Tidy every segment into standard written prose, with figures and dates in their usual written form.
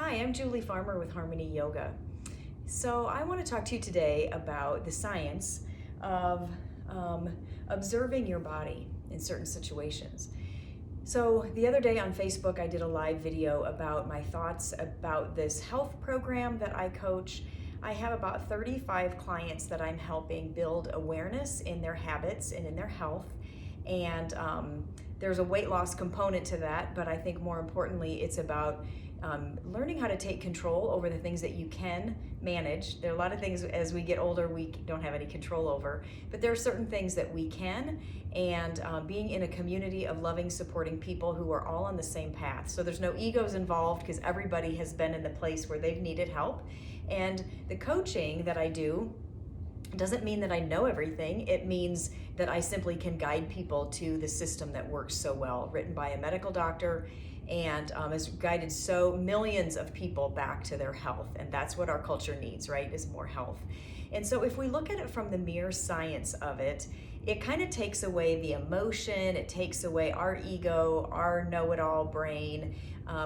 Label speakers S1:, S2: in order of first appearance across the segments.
S1: Hi, I'm Julie Farmer with Harmony Yoga. So I want to talk to you today about the science of observing your body in certain situations. So the other day on Facebook, I did a live video about my thoughts about this health program that I coach. I have about 35 clients that I'm helping build awareness in their habits and in their health. And there's a weight loss component to that, but I think more importantly, it's about learning how to take control over the things that you can manage. There are a lot of things as we get older we don't have any control over, but there are certain things that we can, and being in a community of loving, supporting people who are all on the same path. So there's no egos involved because everybody has been in the place where they've needed help. And the coaching that I do doesn't mean that I know everything. It means that I simply can guide people to the system that works so well, written by a medical doctor, and has guided so millions of people back to their health. And that's what our culture needs, right, is more health. And so if we look at it from the mere science of it, it kind of takes away the emotion, it takes away our ego, our know-it-all brain.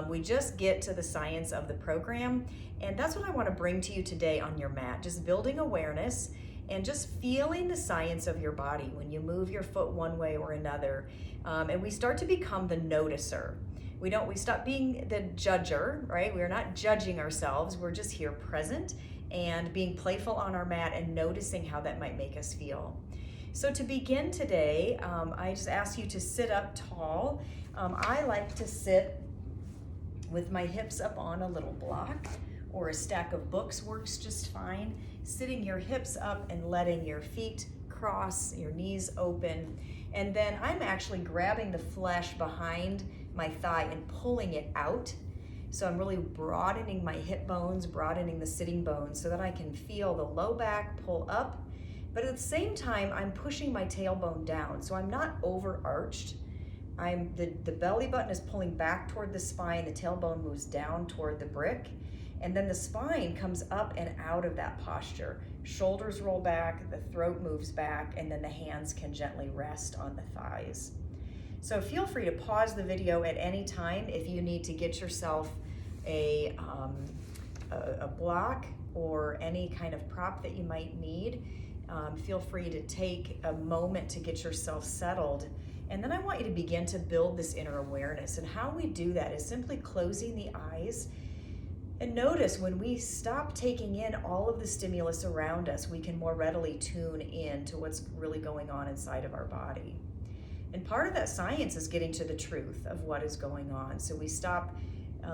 S1: We just get to the science of the program. And that's what I want to bring to you today on your mat, just building awareness and just feeling the science of your body when you move your foot one way or another. And we start to become the noticer. We stop being the judger, right? We're not judging ourselves. We're just here present and being playful on our mat and noticing how that might make us feel. So to begin today, I just ask you to sit up tall. I like to sit with my hips up on a little block, or a stack of books works just fine. Sitting your hips up and letting your feet cross, your knees open. And then I'm actually grabbing the flesh behind my thigh and pulling it out. So I'm really broadening my hip bones, broadening the sitting bones so that I can feel the low back pull up. But at the same time, I'm pushing my tailbone down. So I'm not overarched. The belly button is pulling back toward the spine. The tailbone moves down toward the brick. And then the spine comes up and out of that posture. Shoulders roll back, the throat moves back, and then the hands can gently rest on the thighs. So feel free to pause the video at any time if you need to get yourself a block or any kind of prop that you might need. Feel free to take a moment to get yourself settled. And then I want you to begin to build this inner awareness. And how we do that is simply closing the eyes. And notice when we stop taking in all of the stimulus around us, we can more readily tune in to what's really going on inside of our body. And part of that science is getting to the truth of what is going on. So we stop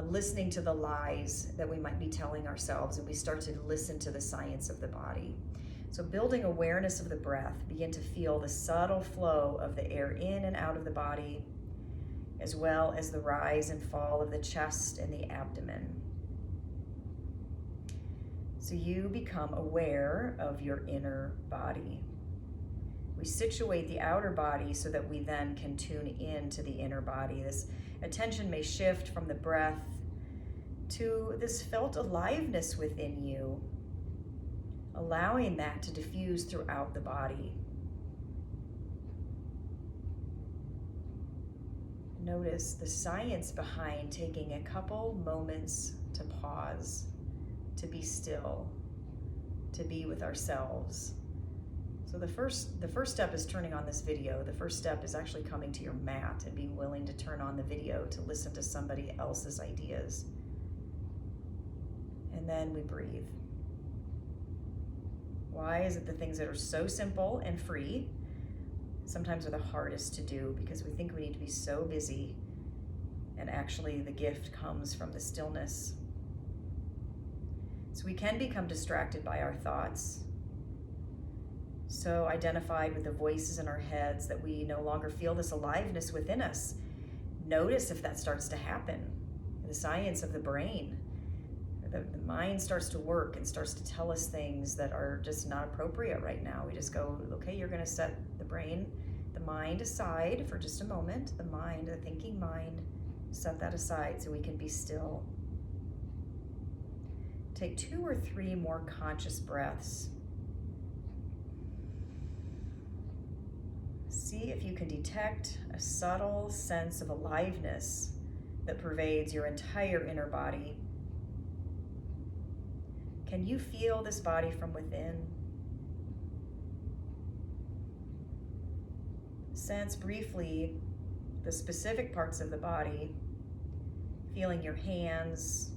S1: listening to the lies that we might be telling ourselves, and we start to listen to the science of the body. So building awareness of the breath, begin to feel the subtle flow of the air in and out of the body, as well as the rise and fall of the chest and the abdomen. So you become aware of your inner body. We situate the outer body so that we then can tune in to the inner body. This attention may shift from the breath to this felt aliveness within you, allowing that to diffuse throughout the body. Notice the science behind taking a couple moments to pause, to be still, to be with ourselves. So the first step is turning on this video. The first step is actually coming to your mat and being willing to turn on the video to listen to somebody else's ideas. And then we breathe. Why is it the things that are so simple and free sometimes are the hardest to do? Because we think we need to be so busy, and actually the gift comes from the stillness. So we can become distracted by our thoughts, so identified with the voices in our heads that we no longer feel this aliveness within us. Notice if that starts to happen. The science of the brain. The mind starts to work and starts to tell us things that are just not appropriate right now. We just go, okay, you're going to set the mind aside for just a moment. The thinking mind, set that aside so we can be still. Take 2 or 3 more conscious breaths. See if you can detect a subtle sense of aliveness that pervades your entire inner body. Can you feel this body from within? Sense briefly the specific parts of the body, feeling your hands,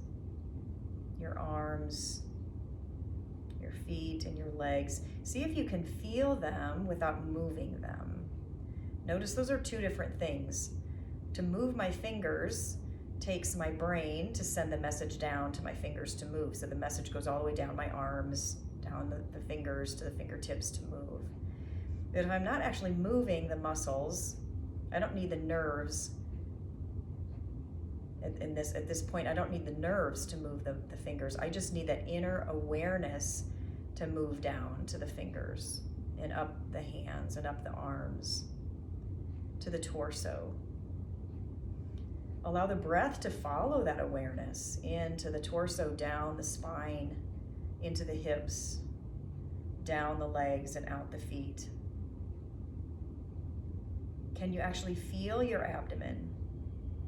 S1: your arms, your feet, and your legs. See if you can feel them without moving them. Notice those are two different things. To move my fingers takes my brain to send the message down to my fingers to move. So the message goes all the way down my arms, down the fingers to the fingertips to move. But if I'm not actually moving the muscles, I don't need the nerves. At this point, I don't need the nerves to move the fingers. I just need that inner awareness to move down to the fingers and up the hands and up the arms to the torso. Allow the breath to follow that awareness into the torso, down the spine, into the hips, down the legs and out the feet. Can you actually feel your abdomen,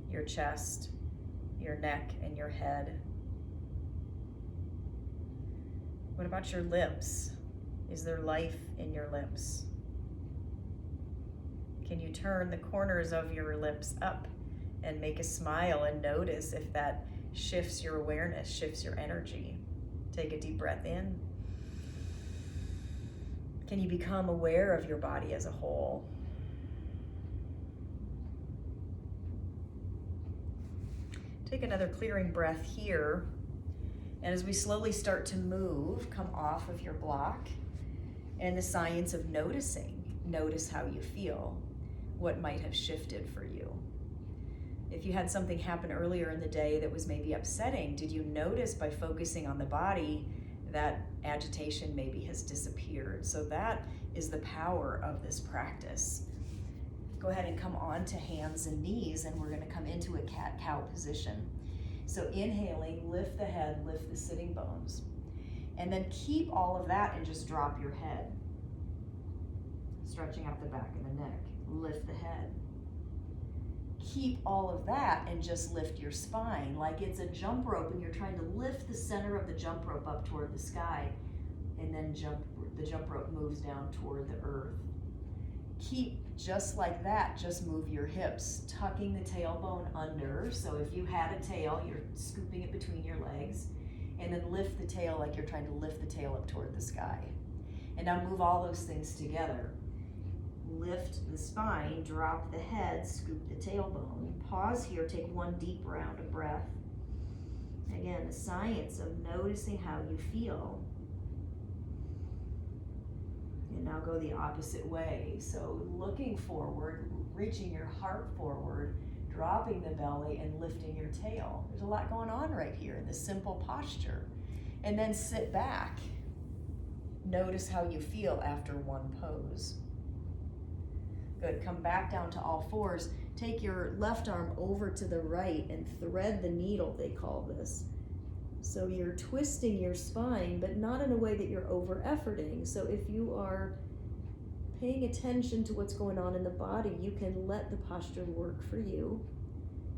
S1: your chest, your neck, and your head? What about your lips? Is there life in your lips? Can you turn the corners of your lips up and make a smile and notice if that shifts your awareness, shifts your energy? Take a deep breath in. Can you become aware of your body as a whole? Take another clearing breath here. And as we slowly start to move, come off of your block. And the science of noticing. Notice how you feel. What might have shifted for you. If you had something happen earlier in the day that was maybe upsetting, did you notice by focusing on the body that agitation maybe has disappeared? So that is the power of this practice. Go ahead and come on to hands and knees, and we're going to come into a cat-cow position. So inhaling, lift the head, lift the sitting bones. And then keep all of that and just drop your head. Stretching out the back of the neck. Lift the head. Keep all of that and just lift your spine like it's a jump rope and you're trying to lift the center of the jump rope up toward the sky, and then the jump rope moves down toward the earth. Keep just like that, just move your hips, tucking the tailbone under. So if you had a tail, you're scooping it between your legs, and then lift the tail like you're trying to lift the tail up toward the sky. And now move all those things together. Lift the spine, drop the head, scoop the tailbone. Pause here, take one deep round of breath. Again, the science of noticing how you feel. And now go the opposite way. So looking forward, reaching your heart forward, dropping the belly and lifting your tail. There's a lot going on right here in this simple posture. And then sit back. Notice how you feel after one pose. Good, come back down to all fours. Take your left arm over to the right and thread the needle, they call this. So you're twisting your spine, but not in a way that you're over-efforting. So if you are paying attention to what's going on in the body, you can let the posture work for you.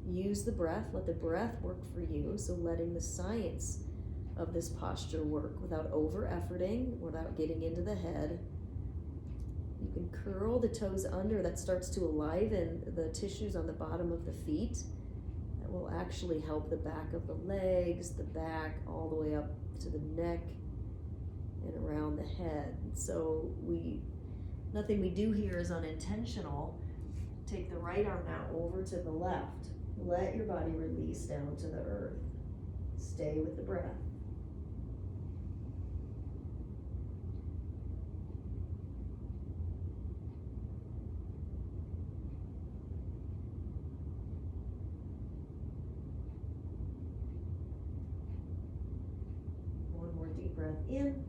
S1: Use the breath, let the breath work for you. So letting the science of this posture work without over-efforting, without getting into the head. You can curl the toes under. That starts to enliven the tissues on the bottom of the feet. That will actually help the back of the legs, the back, all the way up to the neck and around the head. So nothing we do here is unintentional. Take the right arm now over to the left. Let your body release down to the earth. Stay with the breath. Breath in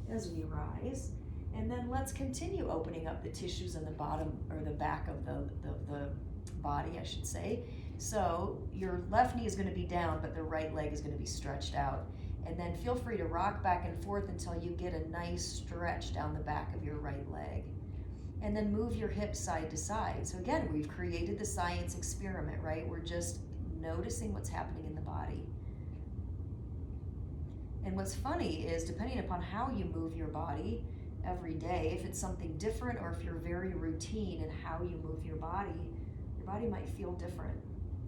S1: as we rise, and then let's continue opening up the tissues in the bottom or the back of the body, I should say. So your left knee is going to be down, but the right leg is going to be stretched out. And then feel free to rock back and forth until you get a nice stretch down the back of your right leg. And then move your hips side to side. So again, we've created the science experiment, right? We're just noticing what's happening in the body. And what's funny is, depending upon how you move your body every day, if it's something different or if you're very routine in how you move your body might feel different.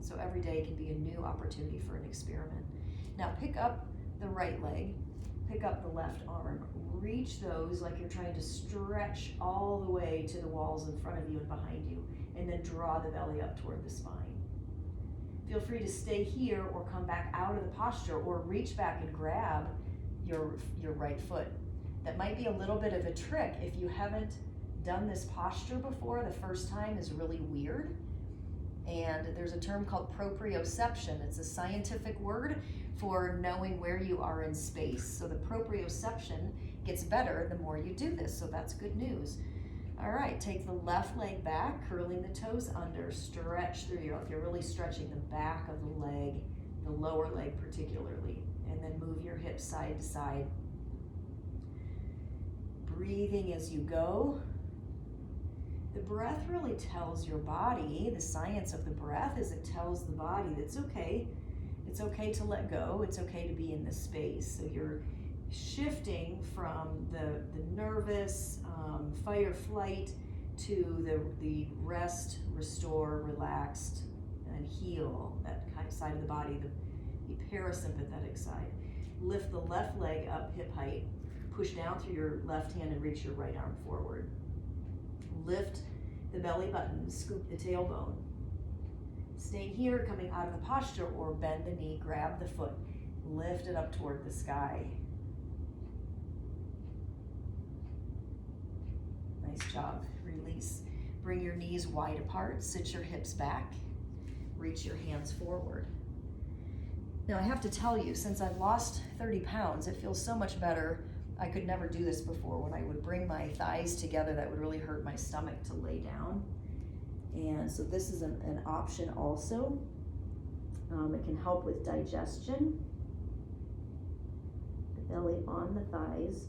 S1: So every day can be a new opportunity for an experiment. Now pick up the right leg, pick up the left arm, reach those like you're trying to stretch all the way to the walls in front of you and behind you, and then draw the belly up toward the spine. Feel free to stay here or come back out of the posture or reach back and grab your right foot. That might be a little bit of a trick. If you haven't done this posture before, the first time is really weird. And there's a term called proprioception. It's a scientific word for knowing where you are in space. So the proprioception gets better the more you do this, so that's good news. All right, take the left leg back, curling the toes under, stretch through you're really stretching the back of the leg, the lower leg particularly, and then move your hips side to side. Breathing as you go. The breath really tells your body, the science of the breath is it tells the body that it's okay. It's okay to let go. It's okay to be in this space. So you're shifting from the nervous fight or flight to the rest, restore, relaxed, and heal, that kind of side of the body, the parasympathetic side. Lift the left leg up hip height. Push down through your left hand and reach your right arm forward. Lift the belly button, scoop the tailbone. Stay here, coming out of the posture, or bend the knee, grab the foot, lift it up toward the sky. Nice job. Release. Bring your knees wide apart, sit your hips back, reach your hands forward. Now I have to tell you, since I've lost 30 pounds, it feels so much better. I could never do this before. When I would bring my thighs together, that would really hurt my stomach to lay down. And so this is an option also. It can help with digestion. The belly on the thighs.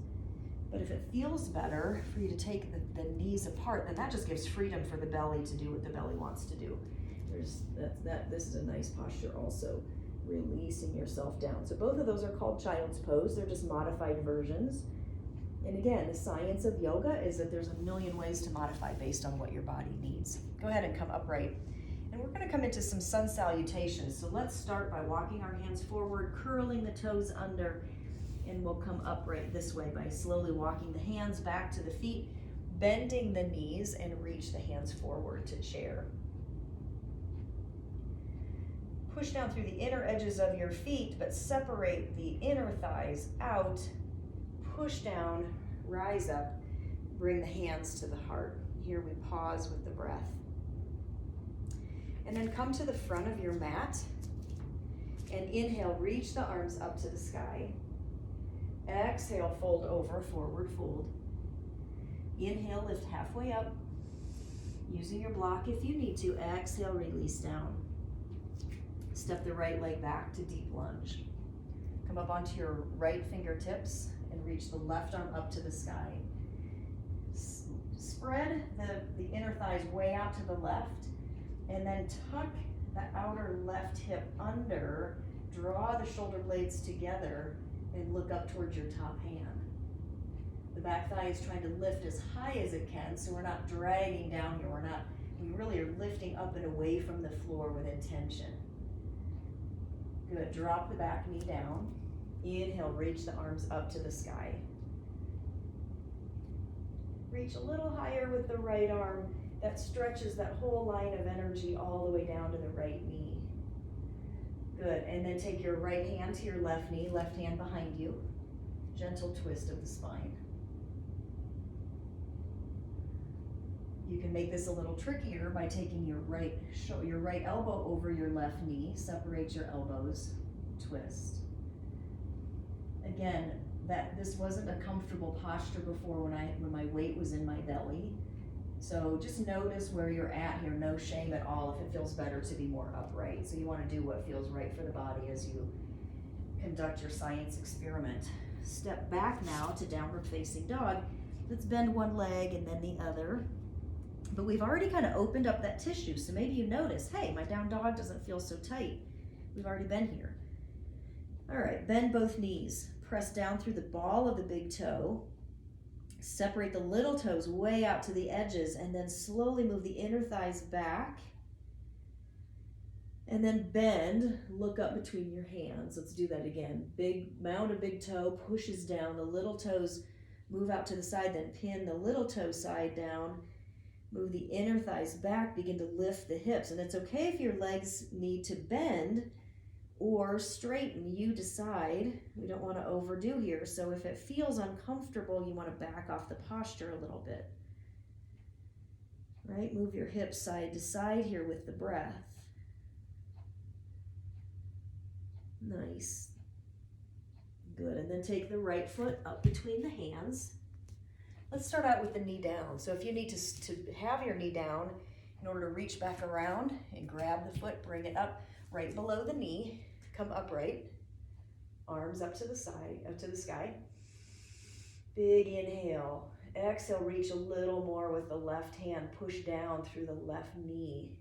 S1: But if it feels better for you to take the knees apart, then that just gives freedom for the belly to do what the belly wants to do. This is a nice posture also. Releasing yourself down. So both of those are called child's pose. They're just modified versions. And again, the science of yoga is that there's a million ways to modify based on what your body needs. Go ahead and come upright. And we're going to come into some sun salutations. So let's start by walking our hands forward, curling the toes under, and we'll come upright this way by slowly walking the hands back to the feet, bending the knees, and reach the hands forward to chair. Push down through the inner edges of your feet, but separate the inner thighs out. Push down, rise up, bring the hands to the heart. Here we pause with the breath. And then come to the front of your mat and inhale, reach the arms up to the sky. Exhale, fold over, forward fold. Inhale, lift halfway up. Using your block if you need to. Exhale, release down. Step the right leg back to deep lunge. Come up onto your right fingertips and reach the left arm up to the sky. Spread the inner thighs way out to the left, and then tuck the outer left hip under. Draw the shoulder blades together and look up towards your top hand. The back thigh is trying to lift as high as it can, so we're not dragging down here. We really are lifting up and away from the floor with intention. Good, drop the back knee down. Inhale, reach the arms up to the sky. Reach a little higher with the right arm. That stretches that whole line of energy all the way down to the right knee. Good, and then take your right hand to your left knee, left hand behind you. Gentle twist of the spine. You can make this a little trickier by taking your right elbow over your left knee, separate your elbows, twist. Again, this wasn't a comfortable posture before when my weight was in my belly. So just notice where you're at here, no shame at all if it feels better to be more upright. So you want to do what feels right for the body as you conduct your science experiment. Step back now to downward facing dog. Let's bend one leg and then the other. But we've already kind of opened up that tissue, so maybe you notice, hey, my down dog doesn't feel so tight. We've already been here. All right, bend both knees.
S2: Press down through the ball of the big toe. Separate the little toes way out to the edges, and then slowly move the inner thighs back. And then bend, look up between your hands. Let's do that again. Big mound of big toe pushes down. The little toes move out to the side, then pin the little toe side down. Move the inner thighs back, begin to lift the hips. And it's okay if your legs need to bend or straighten. You decide. We don't want to overdo here. So if it feels uncomfortable, you want to back off the posture a little bit. Right? Move your hips side to side here with the breath. Nice. Good. And then take the right foot up between the hands.
S1: Let's start out with the knee down. So if you need to have your knee down in order to reach back around and grab the foot, bring it up right below the knee, come upright, arms up to the side, up to the sky. Big inhale. Exhale, reach a little more with the left hand, push down through the left knee.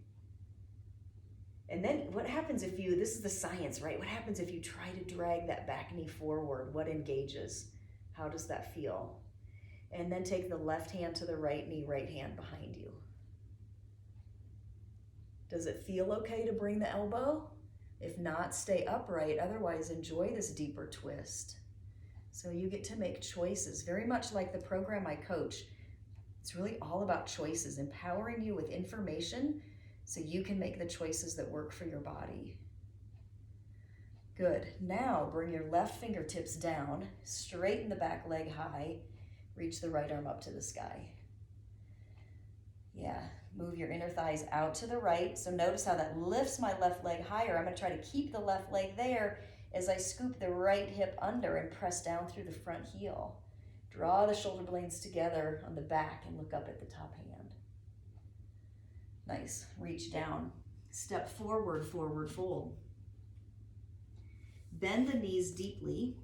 S1: And then what happens if you, this is the science, right? What happens if you try to drag that back knee forward? What engages? How does that feel? And then take the left hand to the right knee, right hand behind you. Does it feel okay to bring the elbow? If not, stay upright. Otherwise, enjoy this deeper twist. So you get to make choices, very much like the program I coach. It's really all about choices, empowering you with information so you can make the choices that work for your body. Good. Now bring your left fingertips down, straighten the back leg high, reach the right arm up to the sky. Yeah, move your inner thighs out to the right. So notice how that lifts my left leg higher. I'm gonna try to keep the left leg there as I scoop the right hip under and press down through the front heel. Draw the shoulder blades together on the back and look up at the top hand. Nice, reach down. Step forward, forward fold. Bend the knees deeply.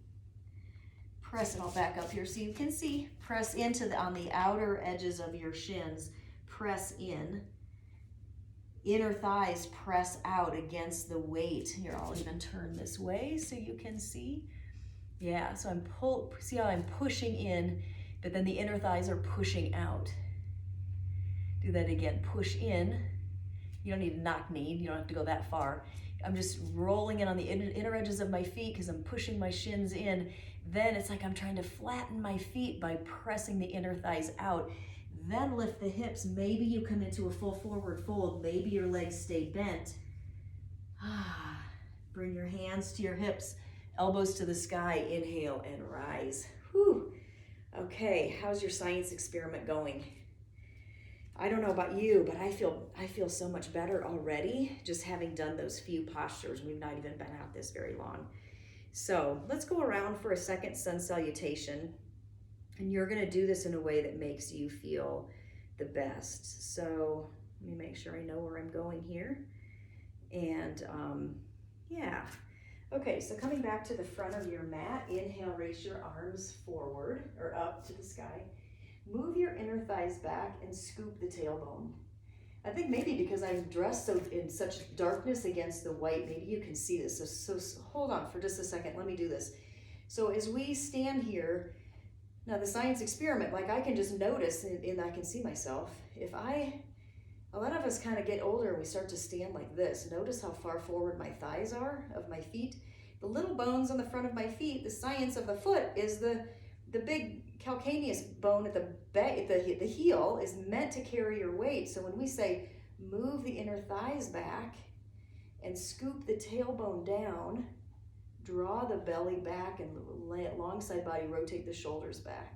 S1: Press it all back up here so you can see. Press into on the outer edges of your shins. Press in. Inner thighs press out against the weight. Here, I'll even turn this way so you can see. Yeah, so see how I'm pushing in, but then the inner thighs are pushing out. Do that again, push in. You don't need a knock knee, you don't have to go that far. I'm just rolling in on the inner edges of my feet because I'm pushing my shins in. Then it's like I'm trying to flatten my feet by pressing the inner thighs out. Then lift the hips. Maybe you come into a full forward fold. Maybe your legs stay bent. Bring your hands to your hips, elbows to the sky. Inhale and rise. Whew. Okay, how's your science experiment going? I don't know about you, but I feel so much better already just having done those few postures. We've not even been at this very long. So let's go around for a second sun salutation. And you're gonna do this in a way that makes you feel the best. So let me make sure I know where I'm going here. And yeah. Okay, so coming back to the front of your mat, inhale, raise your arms forward or up to the sky. Move your inner thighs back and scoop the tailbone. I think maybe because I'm dressed so in such darkness against the white, maybe you can see this. So hold on for just a second. Let me do this. So as we stand here, now the science experiment, like I can just notice and I can see myself. A lot of us kind of get older and we start to stand like this. Notice how far forward my thighs are of my feet. The little bones on the front of my feet, the science of the foot is the big calcaneus bone at the heel is meant to carry your weight. So when we say move the inner thighs back and scoop the tailbone down, draw the belly back and lay it alongside body, rotate the shoulders back.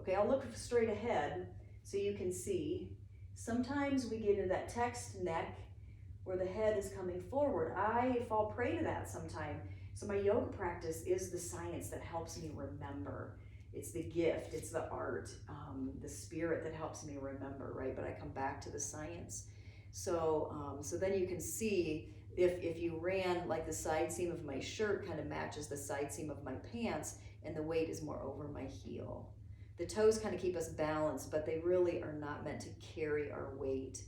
S1: Okay, I'll look straight ahead so you can see. Sometimes we get into that text neck where the head is coming forward. I fall prey to that sometimes. So my yoga practice is the science that helps me remember. It's the gift, it's the art, the spirit that helps me remember, right? But I come back to the science. So then you can see if you ran like the side seam of my shirt kind of matches the side seam of my pants and the weight is more over my heel. The toes kind of keep us balanced, but they really are not meant to carry our weight.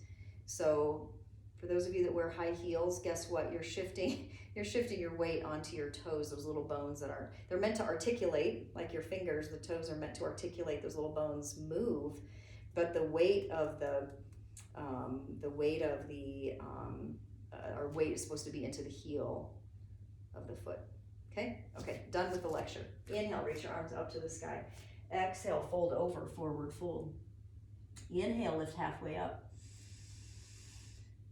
S1: So For those of you that wear high heels, guess what? You're shifting your weight onto your toes, those little bones they're meant to articulate, like your fingers. The toes are meant to articulate, those little bones move, but the weight of our weight is supposed to be into the heel of the foot. Okay, done with the lecture. Inhale, reach your arms up to the sky. Exhale, fold over, forward fold. Inhale, lift halfway up.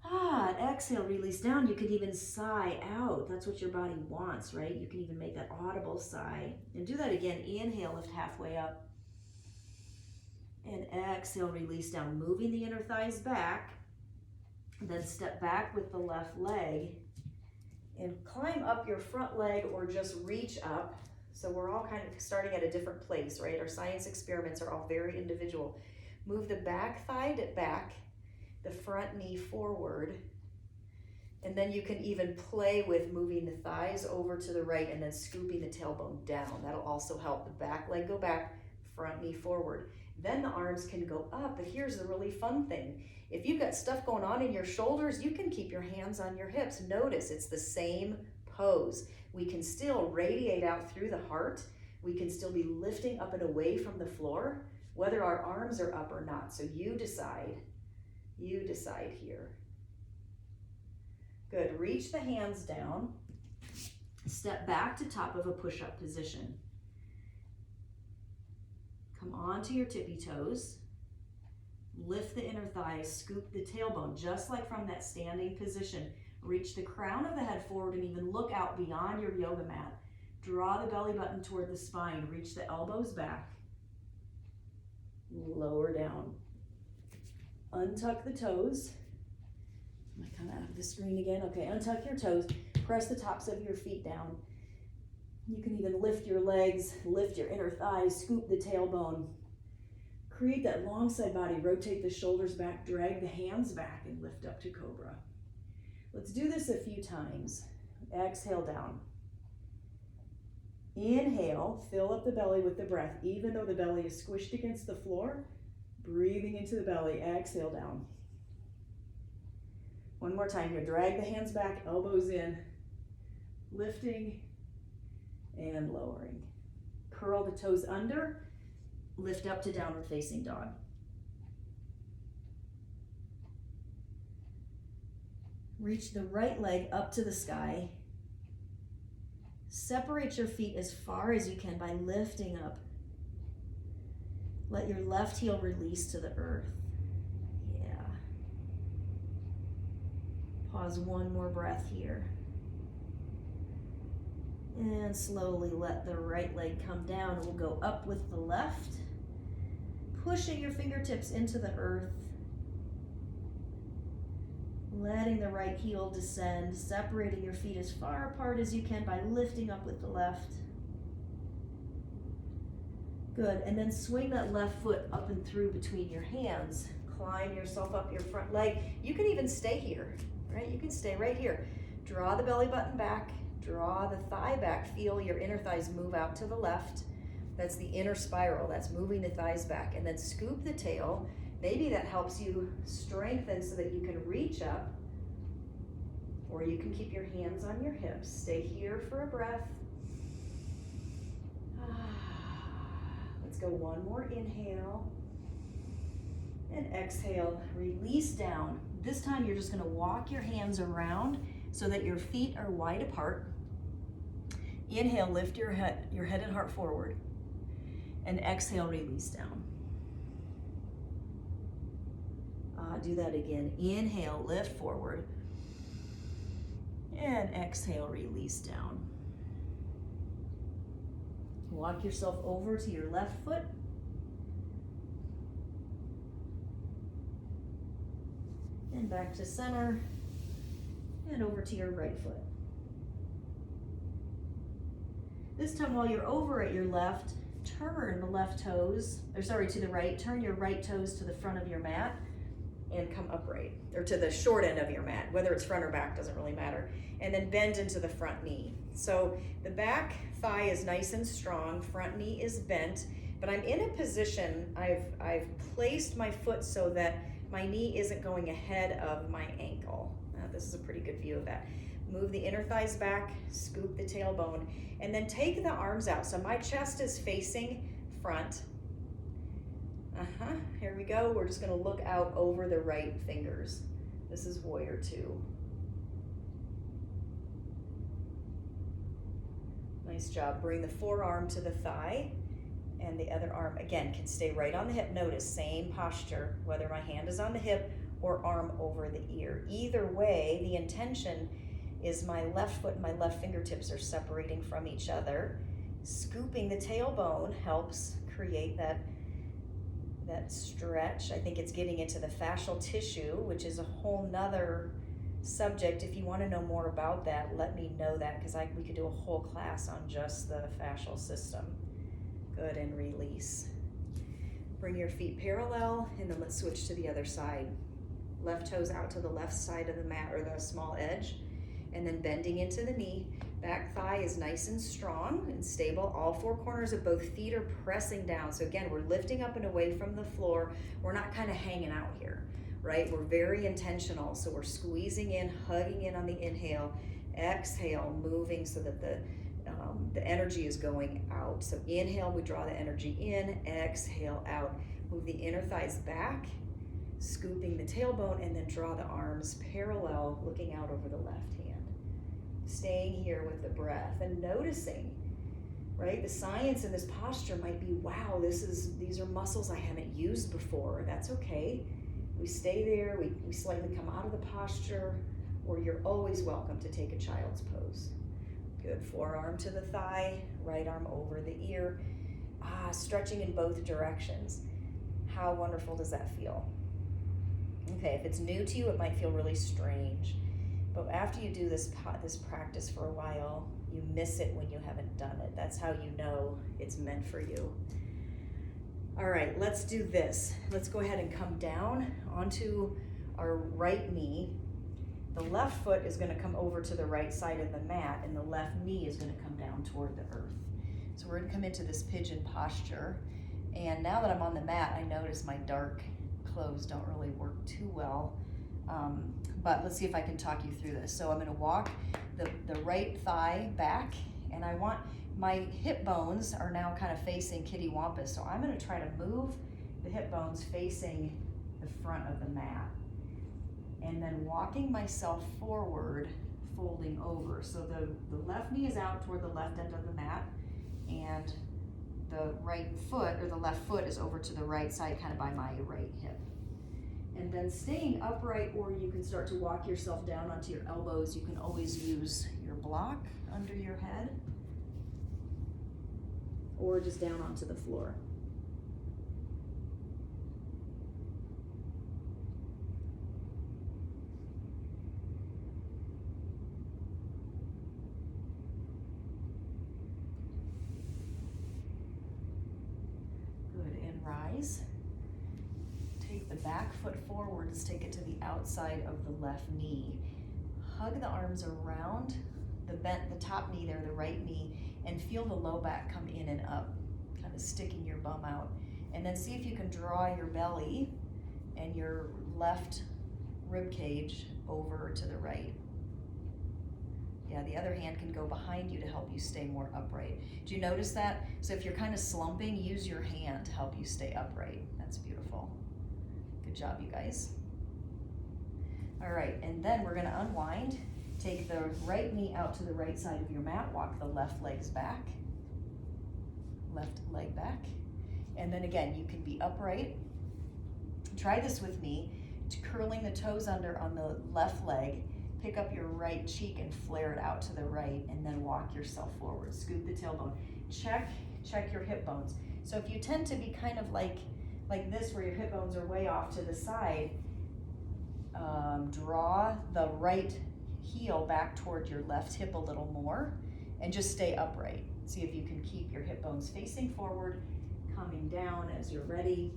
S1: And exhale, release down. You could even sigh out. That's what your body wants, right? You can even make that audible sigh. And do that again. Inhale, lift halfway up. And exhale, release down. Moving the inner thighs back. Then step back with the left leg. And climb up your front leg or just reach up. So we're all kind of starting at a different place, right? Our science experiments are all very individual. Move the back thigh back. The front knee forward, and then you can even play with moving the thighs over to the right and then scooping the tailbone down. That'll also help. The back leg go back, front knee forward. Then the arms can go up, but here's the really fun thing. If you've got stuff going on in your shoulders, you can keep your hands on your hips. Notice it's the same pose. We can still radiate out through the heart. We can still be lifting up and away from the floor, whether our arms are up or not. So you decide. You decide here. Good. Reach the hands down. Step back to top of a push-up position. Come onto your tippy toes. Lift the inner thighs. Scoop the tailbone, just like from that standing position. Reach the crown of the head forward and even look out beyond your yoga mat. Draw the belly button toward the spine. Reach the elbows back. Lower down. Untuck the toes. Am I kind of out of the screen again? Okay, untuck your toes. Press the tops of your feet down. You can even lift your legs, lift your inner thighs, scoop the tailbone. Create that long side body. Rotate the shoulders back, drag the hands back, and lift up to cobra. Let's do this a few times. Exhale down. Inhale, fill up the belly with the breath, even though the belly is squished against the floor. Breathing into the belly, exhale down. One more time here. Drag the hands back, elbows in, lifting and lowering. Curl the toes under, lift up to downward facing dog. Reach the right leg up to the sky. Separate your feet as far as you can by lifting up. Let your left heel release to the earth. Yeah. Pause one more breath here. And slowly let the right leg come down. We'll go up with the left, pushing your fingertips into the earth. Letting the right heel descend, separating your feet as far apart as you can by lifting up with the left. Good, and then swing that left foot up and through between your hands. Climb yourself up your front leg. You can even stay here, right? You can stay right here. Draw the belly button back, draw the thigh back. Feel your inner thighs move out to the left. That's the inner spiral, that's moving the thighs back. And then scoop the tail. Maybe that helps you strengthen so that you can reach up, or you can keep your hands on your hips. Stay here for a breath. Let's go one more inhale and exhale. Release down. This time you're just going to walk your hands around so that your feet are wide apart. Inhale, lift your head and heart forward, and exhale, release down. Do that again. Inhale, lift forward, and exhale, release down. Walk yourself over to your left foot. And back to center, and over to your right foot. This time while you're over at your left, turn the left toes, to the right, turn your right toes to the front of your mat and come upright, or to the short end of your mat, whether it's front or back, doesn't really matter. And then bend into the front knee. So the back thigh is nice and strong, front knee is bent, but I'm in a position, I've placed my foot so that my knee isn't going ahead of my ankle. This is a pretty good view of that. Move the inner thighs back, scoop the tailbone, and then take the arms out. So my chest is facing front. Here we go. We're just going to look out over the right fingers. This is warrior two. Nice job. Bring the forearm to the thigh, and the other arm, again, can stay right on the hip. Notice, same posture, whether my hand is on the hip or arm over the ear. Either way, the intention is my left foot and my left fingertips are separating from each other. Scooping the tailbone helps create that stretch. I think it's getting into the fascial tissue, which is a whole nother subject. If you want to know more about that, let me know that, because we could do a whole class on just the fascial system. Good, and release. Bring your feet parallel, and then let's switch to the other side. Left toes out to the left side of the mat or the small edge, and then bending into the knee. Back thigh is nice and strong and stable. All four corners of both feet are pressing down. So again, we're lifting up and away from the floor. We're not kind of hanging out here, right? We're very intentional. So we're squeezing in, hugging in on the inhale, exhale, moving so that the energy is going out. So inhale, we draw the energy in, exhale out. Move the inner thighs back, scooping the tailbone, and then draw the arms parallel, looking out over the left hand. Staying here with the breath and noticing, right? The science in this posture might be, wow, these are muscles I haven't used before. That's okay. We stay there, we slightly come out of the posture, or you're always welcome to take a child's pose. Good, forearm to the thigh, right arm over the ear. Stretching in both directions. How wonderful does that feel? Okay, if it's new to you, it might feel really strange. But after you do this practice for a while, you miss it when you haven't done it. That's how you know it's meant for you. All right, let's do this. Let's go ahead and come down onto our right knee. The left foot is going to come over to the right side of the mat, and the left knee is going to come down toward the earth. So we're going to come into this pigeon posture. And now that I'm on the mat, I notice my dark clothes don't really work too well. But let's see if I can talk you through this. So I'm going to walk the right thigh back, and I want my hip bones are now kind of facing kitty wampus. So I'm going to try to move the hip bones facing the front of the mat, and then walking myself forward, folding over. So the left knee is out toward the left end of the mat, and the right foot or the left foot is over to the right side, kind of by my right hip. And then staying upright, or you can start to walk yourself down onto your elbows. You can always use your block under your head, or just down onto the floor. Good, and rise. Take the back foot forward, let's take it to the outside of the left knee. Hug the arms around the top knee there, the right knee, and feel the low back come in and up, kind of sticking your bum out. And then see if you can draw your belly and your left rib cage over to the right. Yeah, the other hand can go behind you to help you stay more upright. Do you notice that? So if you're kind of slumping, use your hand to help you stay upright. That's beautiful. Good job, you guys. All right, and then we're gonna unwind. Take the right knee out to the right side of your mat, walk the left legs back, left leg back. And then again, you can be upright. Try this with me, curling the toes under on the left leg, pick up your right cheek and flare it out to the right, and then walk yourself forward. Scoop the tailbone. Check your hip bones. So if you tend to be kind of like this, where your hip bones are way off to the side, draw the right heel back toward your left hip a little more, and just stay upright. See if you can keep your hip bones facing forward, coming down as you're ready,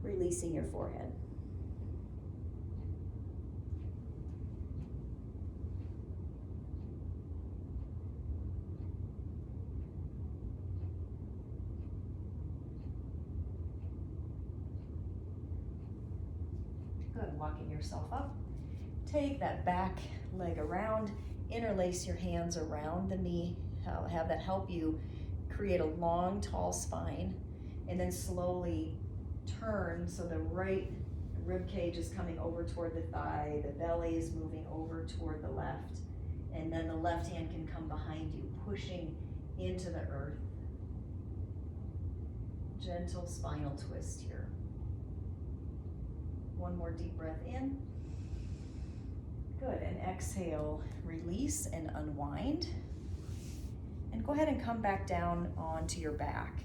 S1: releasing your forehead. Good, walking yourself up. take that back leg around, interlace your hands around the knee, have that help you create a long, tall spine, and then slowly turn so the right rib cage is coming over toward the thigh, the belly is moving over toward the left, and then the left hand can come behind you, pushing into the earth. Gentle spinal twist here. One more deep breath in. Good, and exhale, release and unwind. And go ahead and come back down onto your back.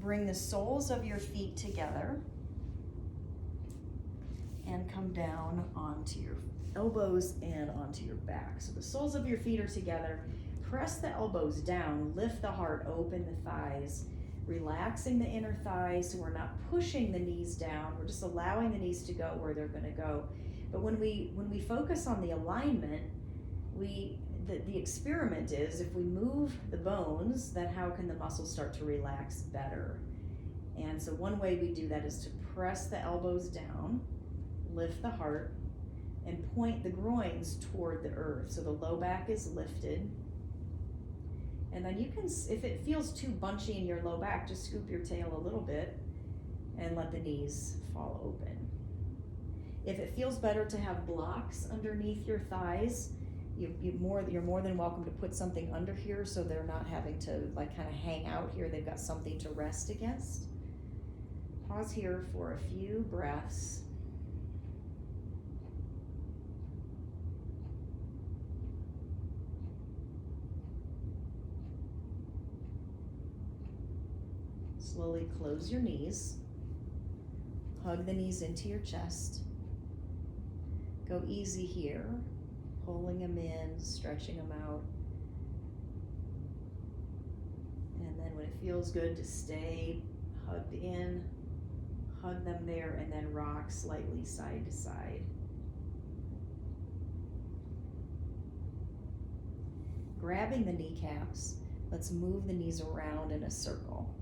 S1: Bring the soles of your feet together and come down onto your elbows and onto your back. So the soles of your feet are together. Press the elbows down, lift the heart, open the thighs, relaxing the inner thighs so we're not pushing the knees down. We're just allowing the knees to go where they're going to go. But when we focus on the alignment, the experiment is if we move the bones, then how can the muscles start to relax better? And so one way we do that is to press the elbows down, lift the heart, and point the groins toward the earth. So the low back is lifted. And then you can, if it feels too bunchy in your low back, just scoop your tail a little bit and let the knees fall open. If it feels better to have blocks underneath your thighs, you're more than welcome to put something under here so they're not having to like kind of hang out here. They've got something to rest against. Pause here for a few breaths. Slowly close your knees. Hug the knees into your chest. Go easy here, pulling them in, stretching them out. And then when it feels good to stay hugged in, hug them there, and then rock slightly side to side. Grabbing the kneecaps, let's move the knees around in a circle.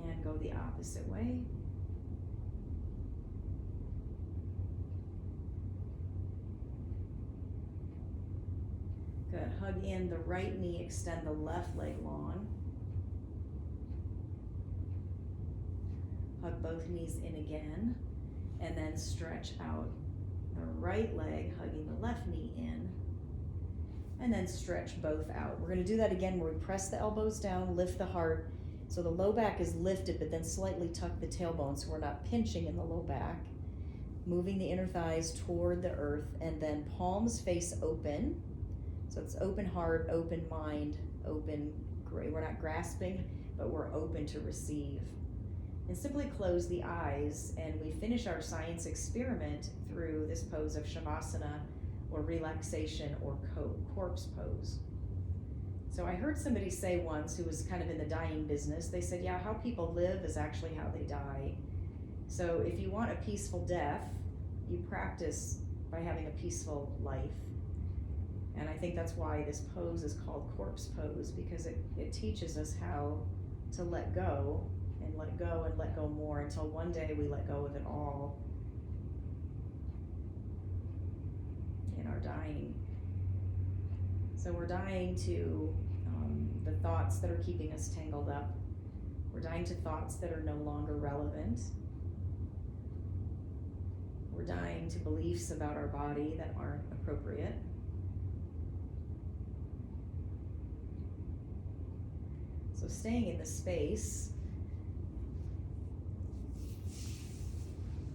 S1: And go the opposite way. Good. Hug in the right knee, extend the left leg long. Hug both knees in again, and then stretch out the right leg, hugging the left knee in, and then stretch both out. We're going to do that again where we press the elbows down, lift the heart, so the low back is lifted, but then slightly tuck the tailbone so we're not pinching in the low back. Moving the inner thighs toward the earth, and then palms face open. So it's open heart, open mind, open, we're not grasping, but we're open to receive. And simply close the eyes, and we finish our science experiment through this pose of Shavasana or relaxation or corpse pose. So I heard somebody say once, who was kind of in the dying business, they said, yeah, how people live is actually how they die. So if you want a peaceful death, you practice by having a peaceful life. And I think that's why this pose is called corpse pose, because it teaches us how to let go and let go and let go more until one day we let go of it all in our dying. So we're dying to the thoughts that are keeping us tangled up. We're dying to thoughts that are no longer relevant. We're dying to beliefs about our body that aren't appropriate. So staying in the space,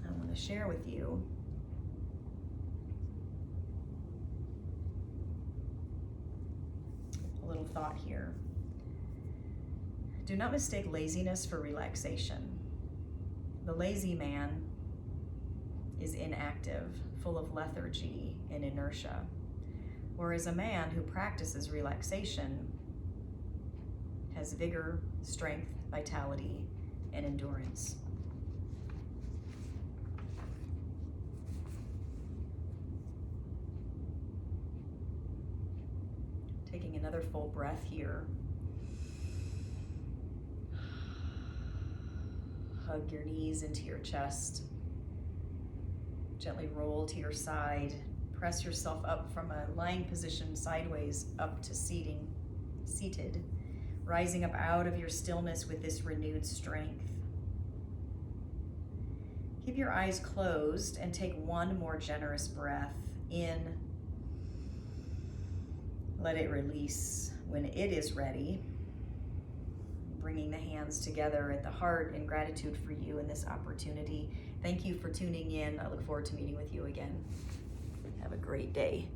S1: I want to share with you a little thought here. Do not mistake laziness for relaxation. The lazy man is inactive, full of lethargy and inertia, whereas a man who practices relaxation has vigor, strength, vitality, and endurance. Taking another full breath here. hug your knees into your chest. Gently roll to your side. Press yourself up from a lying position sideways up to seated, rising up out of your stillness with this renewed strength. Keep your eyes closed and take one more generous breath in. Let it release when it is ready. Bringing the hands together at the heart in gratitude for you and this opportunity. Thank you for tuning in. I look forward to meeting with you again. Have a great day.